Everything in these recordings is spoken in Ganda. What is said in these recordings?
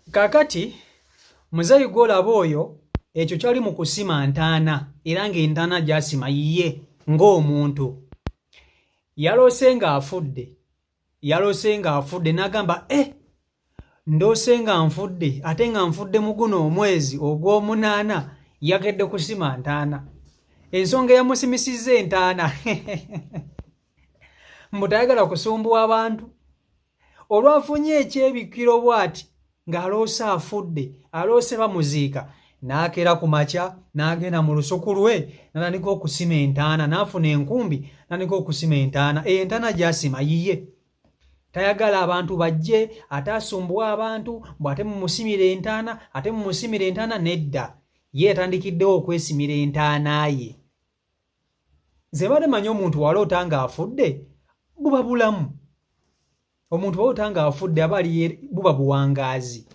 Kakati muzeyi gw'olaba oyo ekyo kyali mu kusima ntaana era ng'entaana gy'asima yiye ng'omuntu. Yaloose ng'afudde n'agamba ndoose nga nfudde ate nga nfudde mu guno omwezi ogw'omunaana yakedde kusima ntaana. Ensonga eyamusimisizza entaana mbu tayagala kusumbuwa abantu. Olwafunye ekyebikiro bw'ati ng'aloose afudde, aloose bamuziika, n'akera ku makya n'agenda mu lusuku lwe n'atandika okusima entaana, n'afuna enkumbi n'atandika okusima entaana. Entaana gy'asima yiye. Tayagala abantu bajje ate asumbuwa abantu bw'ate mumusimira entaana, nedda. Ye yatandikiddewo okwesimira entaana ye. Nze mbadde manyi omuntu waloota ng'afudde buba bulamu. Omuntu waloota ng'afudde aba buba buwangaazi.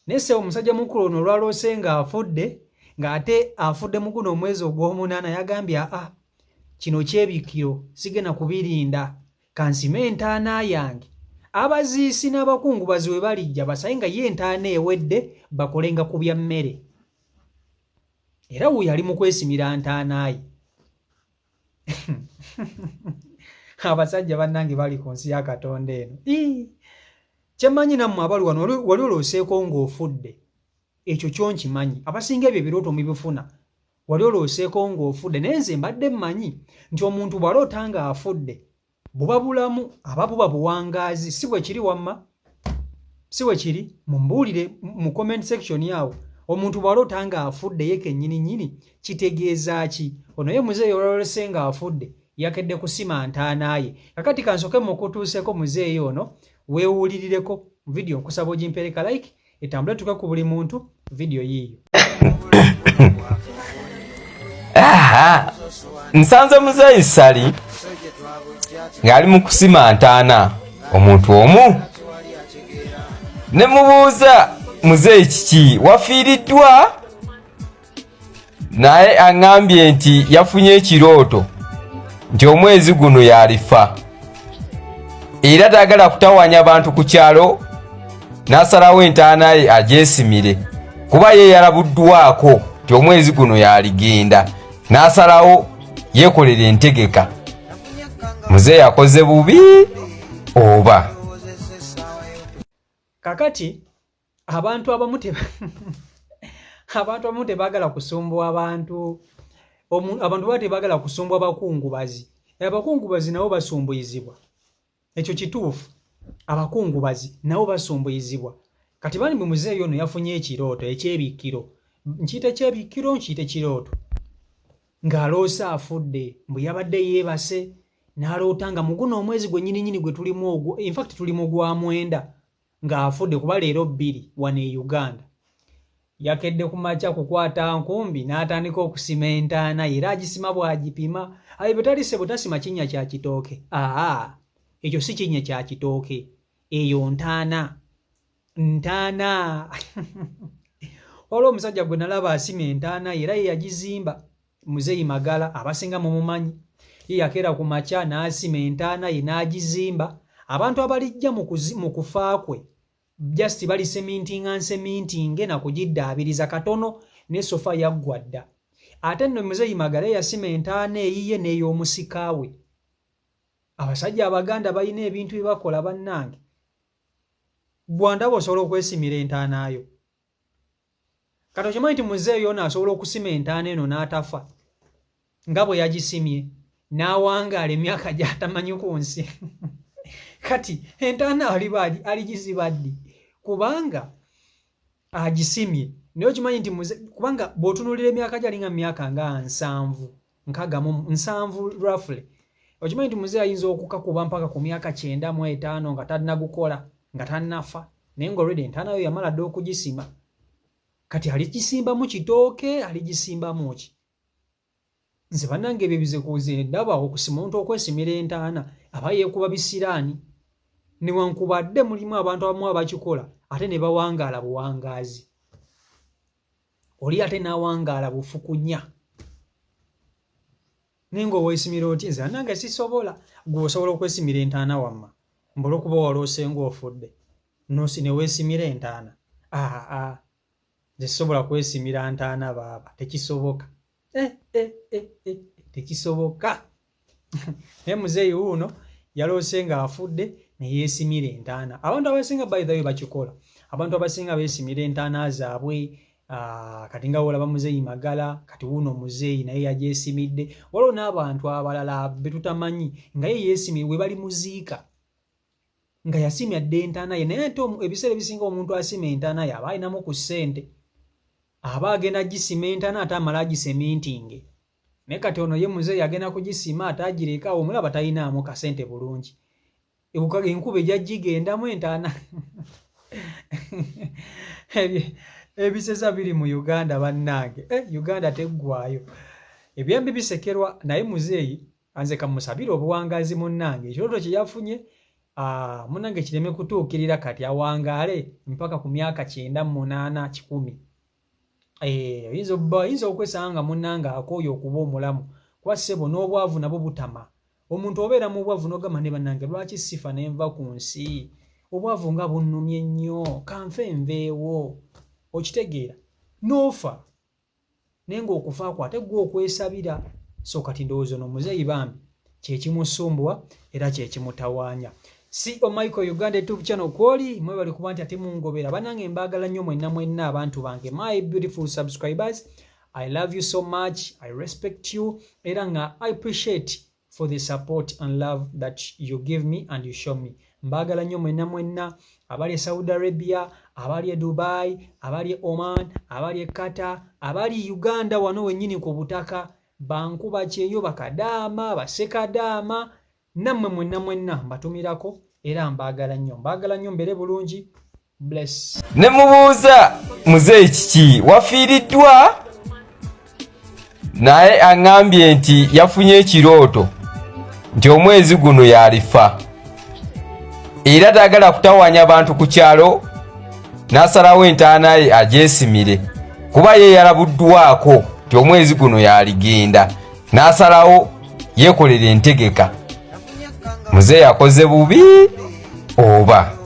Nese omusajja mukulu ono olwaloose ng'afudde ng'ate afudde mu guno omwezi ogw'omunaana yagambye kino kyebikiro sigenda kubirinda, kansime entaana yange. Abaziisi n'abakungubazi we balijja basaye nga ye entaana ewedde bakolenga ku bya mmere. Era wuyo yali mu kwesimira ntaana ye. Abasajja bannange bali ku nsi ya Katonda eno. Kyemmanyi nammwe abali wano wali olooseeko ng'ofudde. Ekyo kyo nkimanyi. Abasinga ebyo ebirooto mubifuna. Wali olooseeko ng'ofudde. Naye nze mbadde mmanyi nti omuntu bw'aloota ng'afudde buba bulamu aba buba buwangaazi. Si bwe kiri wamma? Si bwe kiri? Mumbuulire mu comment section yawo. Omuntu bw'aloota ng'afudde ye kennyini kitegeeza ki? Ono ye muzeeyi olwaloose ng'afudde yakedde kusima ntaana ye. Kakati kansoke mukutuuseko muzeeyi ono weewulirireko video nkusaba ogimpereka like etambule tuke ku buli muntu video yiyo. Nsanze muzeeyi Sali ng'ali mu kusima ntaana omuntu omu. Ne mubuuza muzeeyi kiki wafiiriddwa? Naye aŋŋambye nti yafunye ekirooto nti omwezi guno yalifa era tayagala kutawanya abantu ku kyalo, n'asalawo entaana ye agyesimire kuba ye yalabuddwako nti omwezi guno yaligenda, n'asalawo yeekolera entegeka. Muzeeyi akoze bubi oba? Kakati abantu abamu tebaagala kusumbwa abantu. Abantu baba tebaagala kusumbwa abakungubazi. Abakungubazi nabo basumbuyizibwa. Ekyo kituufu. Abakungubazi nabo basumbuyizibwa. Kati bani muzeeyi ono yafunye ekirooto ekyebikiro. Nkiyita ekyebikiro, nkiyita ekirooto. Ng'aloose afudde, mbu yabadde yeebase, n'aloota nga mu guno omwezi gwe nnyini gwe tulimu ogwo, in fact tuli mu gwa mwenda, ng'afudde kuba leero 2 wano e Uganda. Yakedde ku makya kukwata nkumbi n'atandika okusima entaana era agisima bw'agipima. Bwe talise butasima kinnya kya kitooke. Ekyo si kinnya kya kitooke. Eyo ntaana. Waliwo omusajja gwe nalaba asima entaana era ye yagizimba. Muzeeyi Magala abasinga mumumanyi. Ye yakeera ku makya n'asima entaana ye n'agizimba. Abantu abalijja mu kufa kwe just bali semintinge na kugiddaabiriza katono ne sofa yaggwa dda. Ate nno muzeeyi Magala yasima entaana eyiye n'ey'omusika we. Abasajja Abaganda balina ebintu bye bakola bannange. Bw'andaba osobola okwesimira entaanayo. Kati okimanyi nti muzeeyi ono asobola okusima entaana eno n'atafa nga bwe yagisimye n'awangaala emyaka gy'atamanyi ku nsi. Kati entaana aligiziba ddi? Kubanga agisimye. Naye okimanyi nti kubanga bw'otunuulira emyaka gyali nga myaka nga 7 roughly. Okimanyi nti muzeeyi ayinza okukakuba mpaka ku myaka 95 nga tannagukola, nga tannafa. Naye ng'olwedde entaana yo yamala dda okugisima. Kati aligisimbamu kitooke, aligisimbamu ki? Nze bannange ebyo bizikuuze ndaba okusima omuntu okwesimira entaana aba yeekuba bisiraani. Newankubadde mulimu abantu abamu abakikola ate ne bawangaala buwangaazi. Oli ate n'awangaala bufukunya. Naye ng'oweesimira oti nze bannange sisobola. Gwe osobola okwesimira entaana wamma. Mbula okuba waloose ng'ofudde. Noosi ne weesimira entaana. zisobola kwesimira ntaana baaba tekisoboka tekisoboka naye muzeeyi wuuno yaloose nga afudde neyeesimira entaana. Abantu abasinga by the way bakikola, abantu abasinga beesimira entaana zaabwe. Kati nga olaba muzeeyi Magala, kati wuuno muzeeyi naye yagyesimidde. Waliwo n'abantu abalala betutamanyi nga ye yeesimira we bali muziika nga yasimya dde entaana ye, naye ate ebiseera ebisinga omuntu asima entaana ye aba alinamu ku ssente, aba agenda gisima entaana ate amala agisemintinge. Naye kati ono ye muzeeyi agenda kugisima ate agireka awo, mulaba talinaamu kasente bulungi. Enkuba ejja gigendamu entaana. Ebisesa biri mu Uganda bannange. Uganda teggwaayo. Ebyembi bisekerwa, naye muzeeyi anze kamusabira obuwangazi munnange. Ekirooto kye yafunye munnange kireme kutuukirira kati awangaale mpaka ku myaka 9, 8, 10. Oyinza okwesanga munnange akooye okuba omulamu. Kuba ssebo n'obwavu nabo butama. Omuntu obeera mu bwavu n'ogamba ne bannange lwaki sifa ne nva ku nsi? Obwavu nga bunnumye nnyo, kanfe nveewo. Okitegeera n'ofa naye ng'okufa kwa ate gwe okwesabira. So kati ndowooza no muzeeyi bambi kyekimusumbuwa era kyekimutawaanya. CEO Michael Uganda YouTube channel kwoli mwebali kuba nti ate mungobera. Bannange mbaagala nnyo mwenna abantu bange, my beautiful subscribers. I love you so much, I respect you, era nga I appreciate for the support and love that you give me and you show me. Mbaagala nnyo mwenna abali Saudi Arabia, abali Dubai, abali Oman, abali Qatar, abali Uganda wano wennyini ku butaka, bankuba kyeyo bakadaama basekadaama, nammwe mwenna mbatumirako era mbaagala nnyo mbere bulungi. Bless. Ne mubuuza muzeeyi kiki wafiiriddwa, naye aŋŋambye nti yafunye ekirooto nti omwezi guno yalifa era taagala kutawanya bantu ku kyalo, n'asalawo entaana ye agyesimire kuba ye yalabuddwako nti omwezi guno yaligenda, n'asalawo yeekolera entegeka. Muzeeyi akoze bubi oba